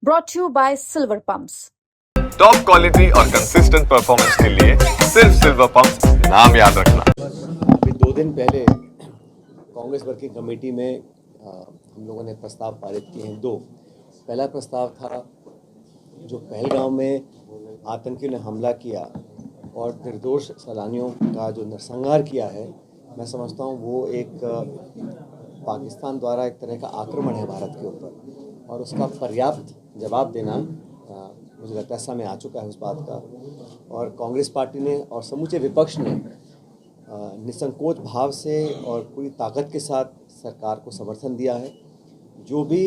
brought to you by Silver Pumps. Top quality और consistent performance के लिए सिर्फ सिल्वर पंप्स नाम याद रखना। अभी 2 दिन पहले कांग्रेस वर्किंग कमेटी में हम लोगों ने प्रस्ताव पारित किए हैं 2। पहला प्रस्ताव था जो पहलगाम में आतंकियों ने हमला किया और निर्दोष सैलानियों का जो नरसंहार किया है, मैं समझता हूँ वो एक पाकिस्तान द्वारा एक तरह का आक्रमण है भारत के ऊपर, और उसका पर्याप्त जवाब देना मुझे लगता है समय आ चुका है उस बात का। और कांग्रेस पार्टी ने और समूचे विपक्ष ने निसंकोच भाव से और पूरी ताकत के साथ सरकार को समर्थन दिया है। जो भी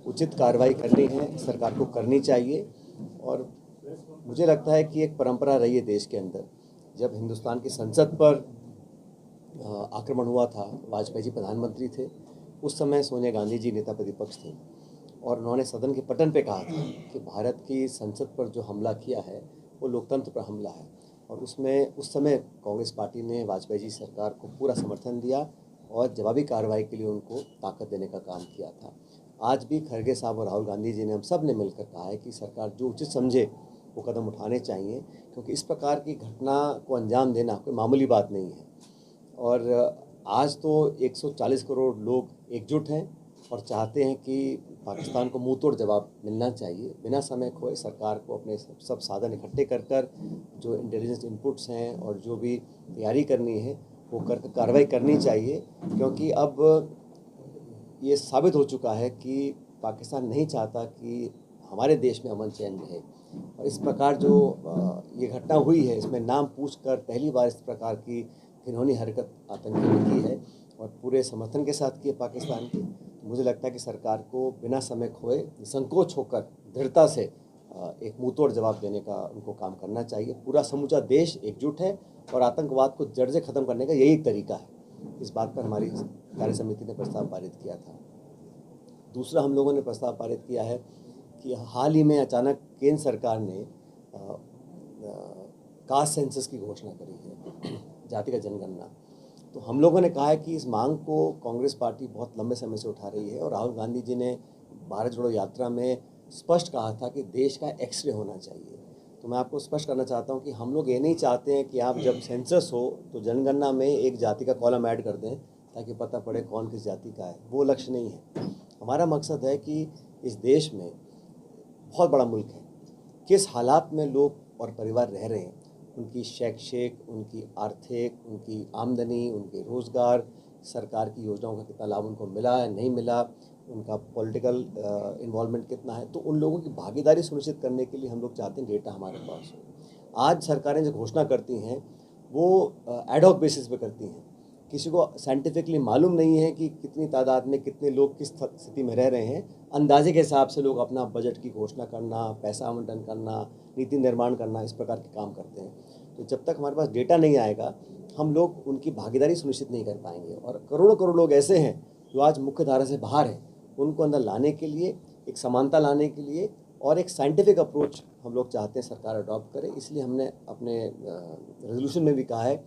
उचित कार्रवाई करनी है सरकार को करनी चाहिए। और मुझे लगता है कि एक परंपरा रही है देश के अंदर, जब हिंदुस्तान की संसद पर आक्रमण हुआ था, वाजपेयी जी प्रधानमंत्री थे, उस समय सोनिया गांधी जी नेता प्रतिपक्ष थे, और उन्होंने सदन के पटल पे कहा था कि भारत की संसद पर जो हमला किया है वो लोकतंत्र पर हमला है। और उसमें उस समय कांग्रेस पार्टी ने वाजपेयी जी सरकार को पूरा समर्थन दिया और जवाबी कार्रवाई के लिए उनको ताकत देने का काम किया था। आज भी खड़गे साहब और राहुल गांधी जी ने, हम सब ने मिलकर कहा है कि सरकार जो उचित समझे वो कदम उठाने चाहिए, क्योंकि इस प्रकार की घटना को अंजाम देना कोई मामूली बात नहीं है। और आज तो 140 करोड़ लोग एकजुट हैं और चाहते हैं कि पाकिस्तान को मुंह तोड़ जवाब मिलना चाहिए। बिना समय खोए सरकार को अपने सब साधन इकट्ठे कर जो इंटेलिजेंस इनपुट्स हैं और जो भी तैयारी करनी है वो कर कार्रवाई करनी चाहिए, क्योंकि अब ये साबित हो चुका है कि पाकिस्तान नहीं चाहता कि हमारे देश में अमन चैन रहे। और इस प्रकार जो ये घटना हुई है, इसमें नाम पूछकर पहली बार इस प्रकार की घिनौनी हरकत आतंकी ने की है और पूरे समर्थन के साथ की है पाकिस्तान की। मुझे लगता है कि सरकार को बिना समय खोए संकोच होकर दृढ़ता से एक मुंहतोड़ जवाब देने का उनको काम करना चाहिए। पूरा समूचा देश एकजुट है और आतंकवाद को जड़ से ख़त्म करने का यही एक तरीका है। इस बात पर हमारी कार्य समिति ने प्रस्ताव पारित किया था। दूसरा, हम लोगों ने प्रस्ताव पारित किया है कि हाल ही में अचानक केंद्र सरकार ने कास्ट सेंसस की घोषणा करी है, जातिगत जनगणना। तो हम लोगों ने कहा है कि इस मांग को कांग्रेस पार्टी बहुत लंबे समय से उठा रही है, और राहुल गांधी जी ने भारत जोड़ो यात्रा में स्पष्ट कहा था कि देश का एक्सरे होना चाहिए। तो मैं आपको स्पष्ट करना चाहता हूं कि हम लोग ये नहीं चाहते हैं कि आप जब सेंसस हो तो जनगणना में एक जाति का कॉलम ऐड कर दें ताकि पता पड़े कौन किस जाति का है। वो लक्ष्य नहीं है। हमारा मकसद है कि इस देश में, बहुत बड़ा मुल्क है, किस हालात में लोग और परिवार रह रहे हैं, उनकी शैक्षिक, उनकी आर्थिक, उनकी आमदनी, उनके रोज़गार, सरकार की योजनाओं का कितना लाभ उनको मिला है नहीं मिला, उनका पॉलिटिकल इन्वॉल्वमेंट कितना है। तो उन लोगों की भागीदारी सुनिश्चित करने के लिए हम लोग चाहते हैं डेटा हमारे पास हो। आज सरकारें जो घोषणा करती हैं वो एडहॉक बेसिस पे करती हैं। किसी को साइंटिफिकली मालूम नहीं है कि कितनी तादाद में कितने लोग किस स्थिति में रह रहे हैं। अंदाजे के हिसाब से लोग अपना बजट की घोषणा करना, पैसा आवंटन करना, नीति निर्माण करना, इस प्रकार के काम करते हैं। तो जब तक हमारे पास डेटा नहीं आएगा हम लोग उनकी भागीदारी सुनिश्चित नहीं कर पाएंगे। और करोड़ों करोड़ लोग ऐसे हैं जो आज मुख्य धारा से बाहर हैं, उनको अंदर लाने के लिए, एक समानता लाने के लिए और एक साइंटिफिक अप्रोच हम लोग चाहते हैं सरकार अडॉप्ट करे। इसलिए हमने अपने रेजोल्यूशन में भी कहा है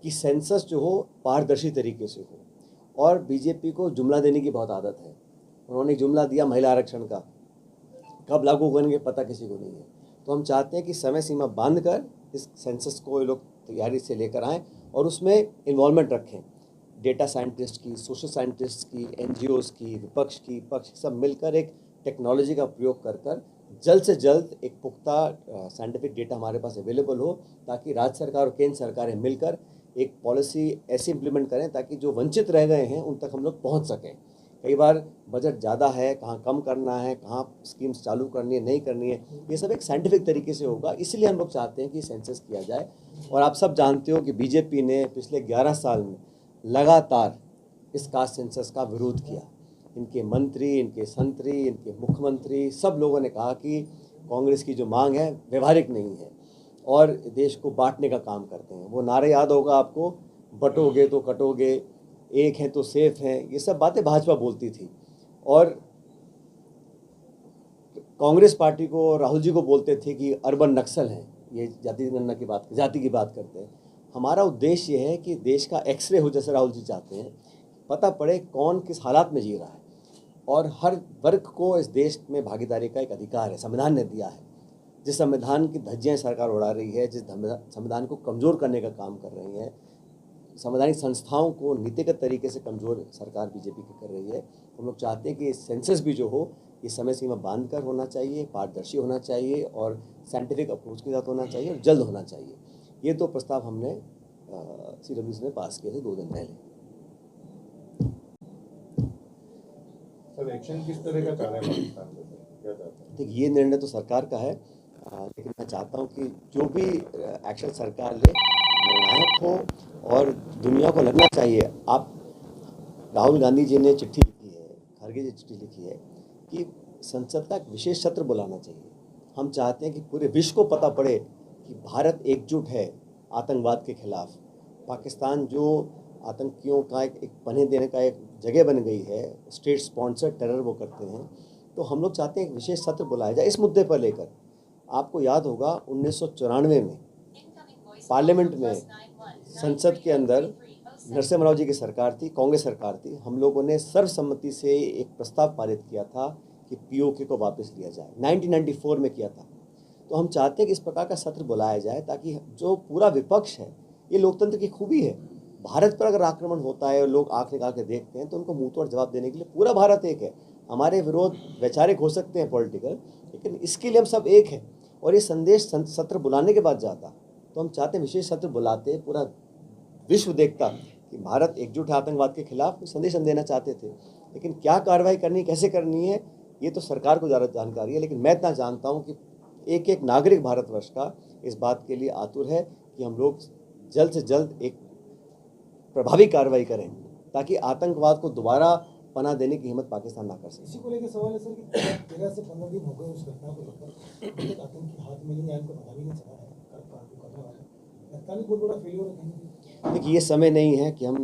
कि सेंसस जो हो पारदर्शी तरीके से हो। और बीजेपी को जुमला देने की बहुत आदत है। उन्होंने जुमला दिया महिला आरक्षण का, कब लागू करेंगे पता किसी को नहीं है। तो हम चाहते हैं कि समय सीमा बांध कर इस सेंसस को ये लोग तैयारी से लेकर आएँ और उसमें इन्वॉल्वमेंट रखें, डेटा साइंटिस्ट की, सोशल साइंटिस्ट की, NGOs की, विपक्ष की, पक्ष सब मिलकर एक टेक्नोलॉजी का प्रयोग कर जल्द से जल्द एक पुख्ता साइंटिफिक डेटा हमारे पास अवेलेबल हो, ताकि राज्य सरकार और केंद्र सरकारें मिलकर एक पॉलिसी ऐसी इम्प्लीमेंट करें ताकि जो वंचित रह गए हैं उन तक हम लोग पहुंच सकें। कई बार बजट ज़्यादा है, कहाँ कम करना है, कहाँ स्कीम्स चालू करनी है नहीं करनी है, ये सब एक साइंटिफिक तरीके से होगा। इसलिए हम लोग चाहते हैं कि सेंसस किया जाए। और आप सब जानते हो कि बीजेपी ने पिछले 11 साल में लगातार इस कास्ट सेंसस का विरोध किया। इनके मंत्री, इनके संतरी, इनके मुख्यमंत्री, सब लोगों ने कहा कि कांग्रेस की जो मांग है व्यवहारिक नहीं है और देश को बांटने का काम करते हैं। वो नारे याद होगा आपको, बटोगे तो कटोगे, एक हैं तो सेफ हैं, ये सब बातें भाजपा बोलती थी। और कांग्रेस पार्टी को, राहुल जी को बोलते थे कि अर्बन नक्सल हैं, ये जाति की बात करते हैं। हमारा उद्देश्य ये है कि देश का एक्सरे हो, जैसे राहुल जी चाहते हैं, पता पड़े कौन किस हालात में जी रहा है। और हर वर्ग को इस देश में भागीदारी का एक अधिकार है, संविधान ने दिया है। जिस संविधान की धज्जियां सरकार उड़ा रही है, जिस संविधान को कमज़ोर करने का काम कर रही है, संवैधानिक संस्थाओं को नीतिगत तरीके से कमज़ोर सरकार बीजेपी की कर रही है। हम लोग चाहते हैं कि सेंसस भी जो हो ये समय सीमा बांध कर होना चाहिए, पारदर्शी होना चाहिए और साइंटिफिक अप्रोच के साथ होना चाहिए और जल्द होना चाहिए। ये दो प्रस्ताव हमने CWC में पास किए थे 2 दिन पहले। सर एक्शन किस तरह का चाह रहे हैं पाकिस्तान से, क्या चाहते हैं? देखिए, ये निर्णय तो सरकार का है, लेकिन मैं चाहता हूँ कि जो भी एक्शन सरकार ले निर्णायक हो और दुनिया को लगना चाहिए। आप राहुल गांधी जी ने चिट्ठी लिखी है, खड़गे जी चिट्ठी लिखी है कि संसद का एक विशेष सत्र बुलाना चाहिए। हम चाहते हैं कि पूरे विश्व को पता पड़े कि भारत एकजुट है आतंकवाद के खिलाफ। पाकिस्तान जो आतंकियों का एक पन्हे देने का एक जगह बन गई है, स्टेट स्पॉन्सर्ड टेरर वो करते हैं, तो हम लोग चाहते हैं एक विशेष सत्र बुलाया जाए इस मुद्दे पर लेकर। आपको याद होगा 1994 में पार्लियामेंट में संसद के अंदर नरसिम्हा राव जी की सरकार थी, कांग्रेस सरकार थी। हम लोगों ने सर्वसम्मति से एक प्रस्ताव पारित किया था कि POK को वापस लिया जाए, 1994 में किया था। तो हम चाहते हैं कि इस प्रकार का सत्र बुलाया जाए ताकि जो पूरा विपक्ष है, ये लोकतंत्र की खूबी है। भारत पर अगर आक्रमण होता है और लोग आंख निकाल के देखते हैं तो उनको मुंह तोड़ जवाब देने के लिए पूरा भारत एक है। हमारे विरोध वैचारिक हो सकते हैं पॉलिटिकल, लेकिन इसके लिए हम सब एक हैं। और ये संदेश सत्र बुलाने के बाद जाता, तो हम चाहते हैं विशेष सत्र बुलाते, पूरा विश्व देखता कि भारत एकजुट है आतंकवाद के खिलाफ। संदेश हम देना चाहते थे, लेकिन क्या कार्रवाई करनी, कैसे करनी है, ये तो सरकार को ज़्यादा जानकारी है। लेकिन मैं इतना जानता हूँ कि एक एक नागरिक भारतवर्ष का इस बात के लिए आतुर है कि हम लोग जल्द से जल्द एक प्रभावी कार्रवाई करें ताकि आतंकवाद को दोबारा पनाह देने की हिम्मत पाकिस्तान ना कर सके। इसी को लेकर सवाल है सर कि 13 से 15 दिन हो गए उस घटना को लेकर, अभी तक आतंकी हाथ में नहीं आया, उनको पता भी नहीं चला है करने वाला। लगता नहीं बहुत बड़ा फेलियर है। देखिए, ये समय नहीं है कि हम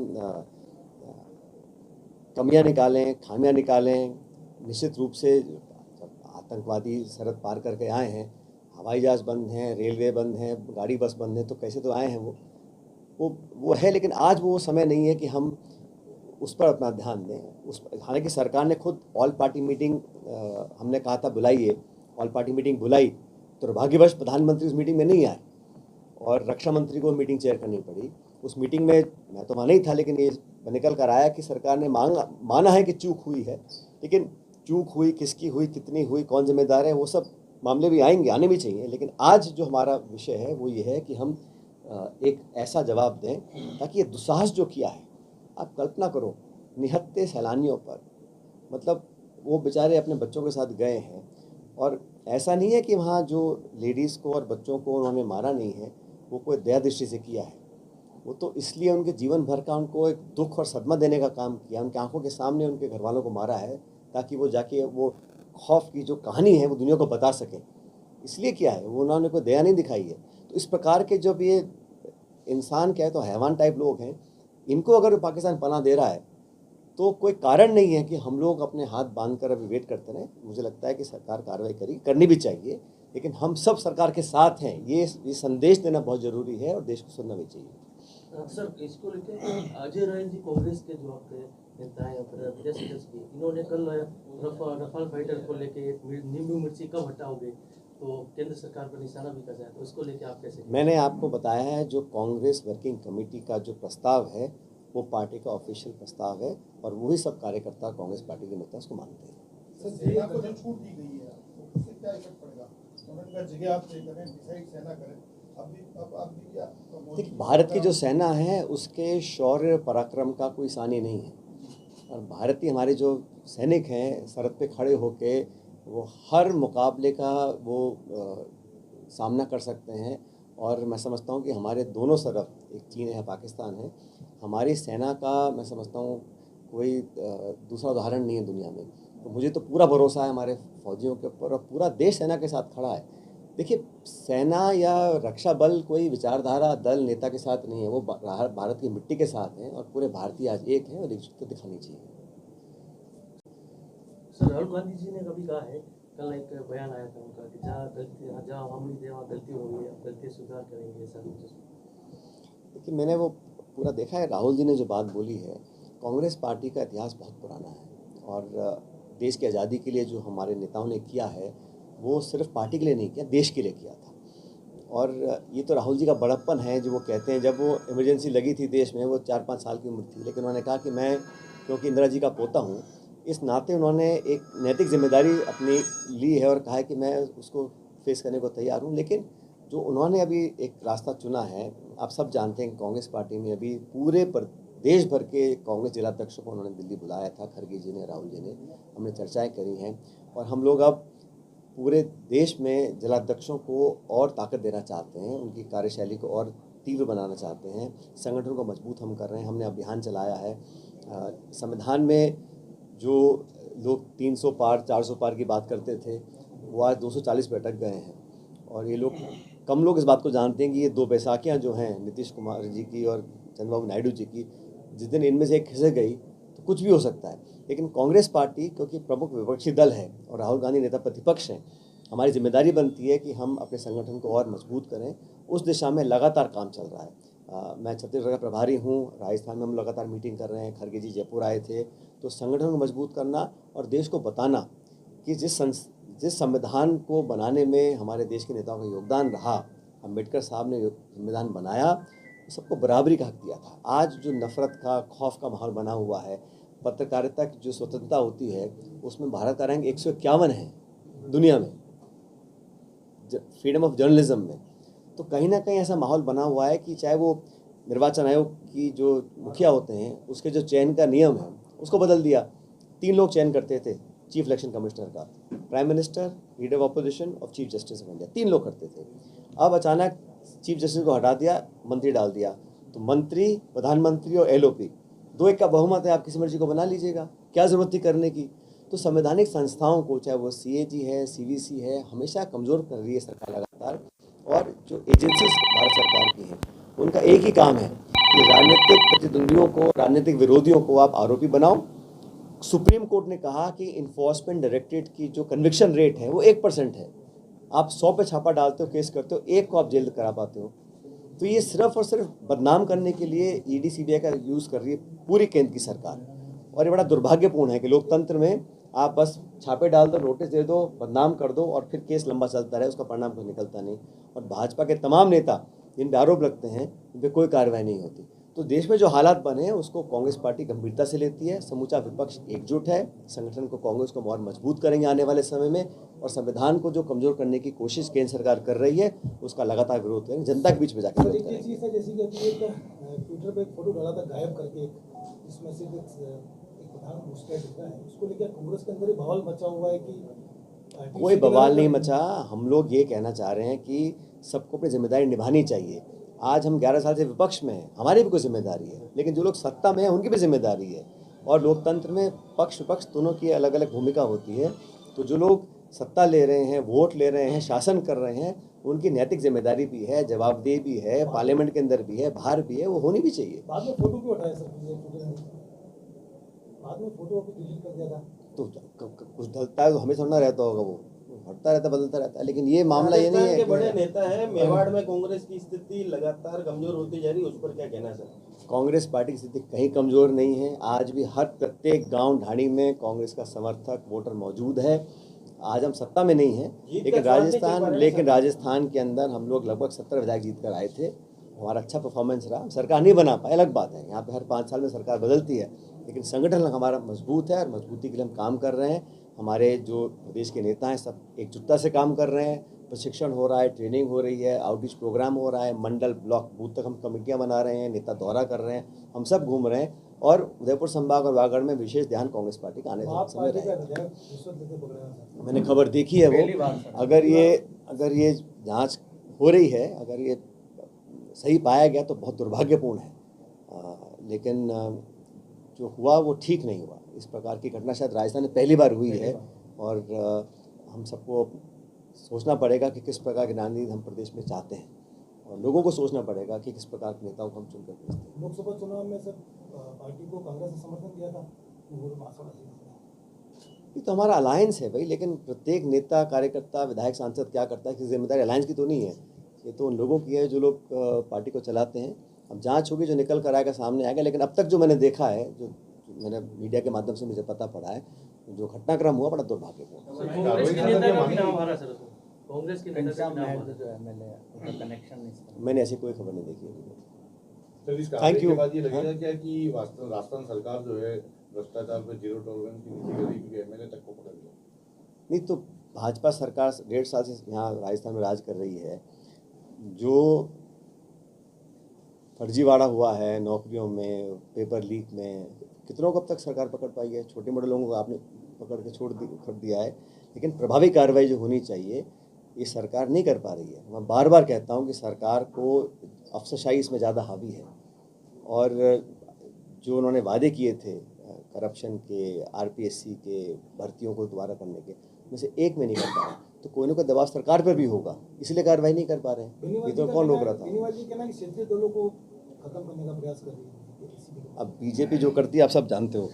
कमियां निकालें, खामियां निकालें। निश्चित रूप से जब आतंकवादी सरहद पार करके आए हैं, हवाई जहाज़ बंद हैं, रेलवे बंद हैं, गाड़ी बस बंद हैं, तो कैसे तो आए हैं वो है। लेकिन आज वो समय नहीं है कि हम उस पर अपना ध्यान दें। हालांकि सरकार ने खुद ऑल पार्टी मीटिंग हमने कहा था बुलाइए, ऑल पार्टी मीटिंग बुलाई, तो दुर्भाग्यवश प्रधानमंत्री उस मीटिंग में नहीं आए और रक्षा मंत्री को मीटिंग चेयर करनी पड़ी। उस मीटिंग में मैं तो वहाँ नहीं था, लेकिन ये निकल कर आया कि सरकार ने माना है कि चूक हुई है, लेकिन चूक हुई किसकी हुई, कितनी हुई, कौन जिम्मेदार है, वो सब मामले भी आएंगे, आने भी चाहिए। लेकिन आज जो हमारा विषय है वो ये है कि हम एक ऐसा जवाब दें ताकि ये दुस्साहस जो किया है, आप कल्पना करो, निहत्थे सैलानियों पर, मतलब वो बेचारे अपने बच्चों के साथ गए हैं और ऐसा नहीं है कि वहाँ जो लेडीज़ को और बच्चों को उन्होंने मारा नहीं है, वो कोई दया दृष्टि से किया है। वो तो इसलिए उनके जीवन भर का उनको एक दुख और सदमा देने का काम किया, उनकी आंखों के सामने उनके घर वालों को मारा है ताकि वो जाके वो खौफ की जो कहानी है वो दुनिया को बता सकें। इसलिए किया है, वो उन्होंने कोई दया नहीं दिखाई है। तो इस प्रकार के जब ये इंसान क्या है तो हैवान टाइप लोग हैं, इनको अगर पाकिस्तान पनाह दे रहा है तो कोई कारण नहीं है कि हम लोग अपने हाथ बांध कर अभी वेट करते रहें। मुझे लगता है कि सरकार कार्रवाई करनी भी चाहिए, लेकिन हम सब सरकार के साथ हैं। ये संदेश देना बहुत ज़रूरी है और देश को सुनना भी चाहिए। सर, इसको लेकर अजय राय जी कांग्रेस के जो आपके नेता हैं, विजय सदस्य, इन्होंने कल रफाल फाइटर को लेके एक नींबू मिर्ची कब हटाओगे तो केंद्र सरकार पर निशाना भी कसा है, तो उसको लेके आप कैसे? मैंने आपको बताया है जो कांग्रेस वर्किंग कमेटी का जो प्रस्ताव है वो पार्टी का ऑफिशियल प्रस्ताव है और वही सब कार्यकर्ता कांग्रेस पार्टी के नेता उसको मानते हैं। सर, सेना को जो छूट दी गई है उससे क्या इफेक्ट पड़ेगा? उन्होंने कहा जगह आप तय करें, डिसाइड सेना करें। देखिए, भारत की जो सेना है उसके शौर्य पराक्रम का कोई सानी नहीं है और भारतीय हमारे जो सैनिक हैं सरहद पे खड़े होके वो हर मुकाबले का वो सामना कर सकते हैं। और मैं समझता हूँ कि हमारे दोनों तरफ, एक चीन है, पाकिस्तान है, हमारी सेना का मैं समझता हूँ कोई दूसरा उदाहरण नहीं है दुनिया में। तो मुझे तो पूरा भरोसा है हमारे फौजियों के ऊपर और पूरा देश सेना के साथ खड़ा है। देखिए, सेना या रक्षा बल कोई विचारधारा दल नेता के साथ नहीं है, वो भारत की मिट्टी के साथ हैं और पूरे भारतीय आज एक हैं और एकजुटता दिखानी चाहिए। सर, राहुल गांधी जी ने कभी कहा है, कल एक बयान आया था उनका कि जहाँ हम नहीं थे वहाँ गलती हो गई, अब गलती सुधार करेंगे, ऐसा कुछ। देखिए, मैंने वो पूरा देखा है। राहुल जी ने जो बात बोली है, कांग्रेस पार्टी का इतिहास बहुत पुराना है और देश की आज़ादी के लिए जो हमारे नेताओं ने किया है वो सिर्फ पार्टी के लिए नहीं किया, देश के लिए किया था। और ये तो राहुल जी का बड़प्पन है जो वो कहते हैं, जब वो इमरजेंसी लगी थी देश में, वो 4-5 साल की उम्र थी, लेकिन उन्होंने कहा कि मैं क्योंकि इंदिरा जी का पोता हूँ, इस नाते उन्होंने एक नैतिक जिम्मेदारी अपनी ली है और कहा है कि मैं उसको फेस करने को तैयार हूँ। लेकिन जो उन्होंने अभी एक रास्ता चुना है, आप सब जानते हैं कांग्रेस पार्टी में अभी पूरे देश भर के कांग्रेस जिलाध्यक्षों को उन्होंने दिल्ली बुलाया था, खड़गे जी ने, राहुल जी ने, हमने चर्चाएं करी हैं और हम लोग अब पूरे देश में जिलाध्यक्षों को और ताकत देना चाहते हैं, उनकी कार्यशैली को और तीव्र बनाना चाहते हैं, संगठन को मजबूत हम कर रहे हैं। हमने अभियान चलाया है। संविधान में जो लोग 300 पार 400 पार की बात करते थे वो आज 240 पे अटक गए हैं और ये लोग कम लोग इस बात को जानते हैं कि ये 2 बैसाखियाँ जो हैं नीतीश कुमार जी की और चंद्रबाबू नायडू जी की, जिस दिन इनमें से एक खिसक गई तो कुछ भी हो सकता है। लेकिन कांग्रेस पार्टी क्योंकि प्रमुख विपक्षी दल है और राहुल गांधी नेता प्रतिपक्ष हैं, हमारी जिम्मेदारी बनती है कि हम अपने संगठन को और मजबूत करें। उस दिशा में लगातार काम चल रहा है। मैं छत्तीसगढ़ का प्रभारी हूँ, राजस्थान में हम लगातार मीटिंग कर रहे हैं, खड़गे जी जयपुर आए थे। तो संगठन को मजबूत करना और देश को बताना कि जिस संविधान को बनाने में हमारे देश के नेताओं का योगदान रहा, अम्बेडकर साहब ने संविधान बनाया, सबको बराबरी का हक दिया था। आज जो नफरत का, खौफ का माहौल बना हुआ है, पत्रकारिता की जो स्वतंत्रता होती है उसमें भारत का रैंक 151 है दुनिया में, फ्रीडम ऑफ जर्नलिज्म में। तो कहीं ना कहीं ऐसा माहौल बना हुआ है कि चाहे वो निर्वाचन आयोग की जो मुखिया होते हैं उसके जो चयन का नियम है उसको बदल दिया। 3 लोग चयन करते थे चीफ इलेक्शन कमिश्नर का, prime minister, leader of opposition और चीफ जस्टिस ऑफ इंडिया, 3 लोग करते थे। अब अचानक चीफ जस्टिस को हटा दिया, मंत्री डाल दिया। तो मंत्री, प्रधानमंत्री और LOP 2-1 का बहुमत है, आप किसी मर्जी को बना लीजिएगा, क्या ज़रूरत थी करने की। तो संवैधानिक संस्थाओं को, चाहे वो CAG है, CVC है, हमेशा कमज़ोर कर रही है सरकार लगातार। और जो एजेंसीज भारत सरकार की हैं उनका एक ही काम है कि राजनीतिक प्रतिद्वंदियों को, राजनीतिक विरोधियों को आप आरोपी बनाओ। सुप्रीम कोर्ट ने कहा कि इन्फोर्समेंट डायरेक्टरेट की जो कन्विक्शन रेट है वो 1% है। आप 100 पे छापा डालते हो, केस करते हो, 1 को आप जेल करा पाते हो। तो ये सिर्फ और सिर्फ बदनाम करने के लिए ED CBI का यूज़ कर रही है पूरी केंद्र की सरकार। और ये बड़ा दुर्भाग्यपूर्ण है कि लोकतंत्र में आप बस छापे डाल दो, नोटिस दे दो, बदनाम कर दो और फिर केस लंबा चलता रहे, उसका परिणाम कोई निकलता नहीं। और भाजपा के तमाम नेता जिन पर आरोप लगते हैं उन पर कोई कार्रवाई नहीं होती। तो देश में जो हालात बने हैं उसको कांग्रेस पार्टी गंभीरता से लेती है। समूचा विपक्ष एकजुट है, संगठन को, कांग्रेस को और मजबूत करेंगे आने वाले समय में। और संविधान को जो कमजोर करने की कोशिश केंद्र सरकार कर रही है उसका लगातार विरोध करेंगे, जनता के बीच में जाकर विरोध करेंगे। चीज़ है जैसे कि ट्विटर पे एक फोटो डाला था गायब करके, जिसमें से एक प्रधान मुस्लिम दिख रहा है, उसको लेकर कांग्रेस के अंदर ही बवाल मचा हुआ है कि कोई बवाल नहीं मचा। हम लोग ये कहना चाह रहे हैं कि सबको अपनी जिम्मेदारी निभानी चाहिए। आज हम 11 साल से विपक्ष में हैं, हमारी भी कोई जिम्मेदारी है, लेकिन जो लोग सत्ता में हैं उनकी भी जिम्मेदारी है। और लोकतंत्र में पक्ष विपक्ष दोनों की अलग अलग भूमिका होती है। तो जो लोग सत्ता ले रहे हैं, वोट ले रहे हैं, शासन कर रहे हैं, उनकी नैतिक जिम्मेदारी भी है, जवाबदेही भी है, पार्लियामेंट के अंदर भी है, बाहर भी है, वो होनी भी चाहिए। बाद में फोटो क्यों हटाया सर? बाद में फोटो अभी डिलीट कर दिया था तो कुछ ढलता है तो हमें थोड़ा रहता होगा, वो हटता रहता, बदलता रहता है। लेकिन ये मामला ये नहीं है के बड़े नेता है, मेवाड़ में कांग्रेस की स्थिति लगातार कमजोर होती जा रही है, उस पर क्या कहना है सर? कांग्रेस पार्टी की स्थिति कहीं कमजोर नहीं है। आज भी हर प्रत्येक गांव ढाणी में कांग्रेस का समर्थक वोटर मौजूद है। आज हम सत्ता में नहीं हैं, लेकिन राजस्थान के अंदर हम लोग लगभग 70 विधायक जीत कर आए थे। हमारा अच्छा परफॉर्मेंस रहा। सरकार नहीं बना पाए, अलग बात है, यहाँ पे हर 5 साल में सरकार बदलती है, लेकिन संगठन हमारा मजबूत है और मजबूती के लिए हम काम कर रहे हैं। हमारे जो प्रदेश के नेता हैं सब एकजुटता से काम कर रहे हैं। प्रशिक्षण हो रहा है, ट्रेनिंग हो रही है, आउटरीच प्रोग्राम हो रहा है, मंडल, ब्लॉक, बूथ तक हम कमेटियां बना रहे हैं, नेता दौरा कर रहे हैं, हम सब घूम रहे हैं। और उदयपुर संभाग और वागड़ में विशेष ध्यान कांग्रेस पार्टी का आने वाले समय रहेगा। मैंने खबर देखी है वो। अगर ये जांच हो रही है, अगर ये सही पाया गया तो बहुत दुर्भाग्यपूर्ण है। लेकिन जो हुआ वो ठीक नहीं हुआ। इस प्रकार की घटना शायद राजस्थान में पहली बार हुई है। और हम सबको सोचना पड़ेगा कि किस प्रकार की राजनीति हम प्रदेश में चाहते हैं, और लोगों को सोचना पड़ेगा कि किस प्रकार के नेताओं को हम चुनकर भेजते हैं। लोकसभा चुनाव में सर पार्टी को कांग्रेस ने समर्थन दिया था, ये तो हमारा अलायंस है भाई, लेकिन प्रत्येक नेता, कार्यकर्ता, विधायक, सांसद क्या करता है, किसी जिम्मेदारी अलायंस की तो नहीं है। ये तो उन लोगों की है जो लोग पार्टी को चलाते हैं। अब जांच होगी, जो निकल कर आएगा सामने आएगा। लेकिन अब तक जो मैंने देखा है, जो मैंने मीडिया के माध्यम से मुझे पता पड़ा है, जो घटनाक्रम हुआ बड़ा दुर्भाग्यपूर्ण। सर, कांग्रेस के नेता का भी नाम आ रहा है सर, कांग्रेस के नेता का भी नाम आ रहा है। जो एमएलए उनका कनेक्शन नहीं। मैंने ऐसी कोई खबर नहीं देखी अभी तक। सर इस Thank कार्रवाई you. के बाद ये लगेगा क्या कि राजस्थान सरकार जो है भ्रष्टाचार पे जीरो टॉलरेंस की नीति करेगी, क्योंकि एमएलए तक को पकड़ लिया। नहीं तो भाजपा सरकार 1.5 साल से यहाँ राजस्थान में राज कर रही है। जो फर्जीवाड़ा हुआ है नौकरियों में, पेपर लीक में, कितनों को अब तक सरकार पकड़ पाई है? छोटे मोटे लोगों को आपने पकड़ के छोड़ दिया है, लेकिन प्रभावी कार्रवाई जो होनी चाहिए ये सरकार नहीं कर पा रही है। मैं बार बार कहता हूँ कि सरकार को अफसरशाही इसमें ज़्यादा हावी है, और जो उन्होंने वादे किए थे करप्शन के, आरपीएससी के, भर्तियों को दोबारा करने के, में से एक में नहीं कर पा रहे, तो कोई ना कोई दबाव सरकार पर भी होगा, इसलिए कार्रवाई नहीं कर पा रहे हैं। ये तो कौन रोक रहा था? बेनीवाल जी कहना है कि क्षेत्रीय दलों को खत्म करने का प्रयास कर रही है। अब बीजेपी जो करती है आप सब जानते हो।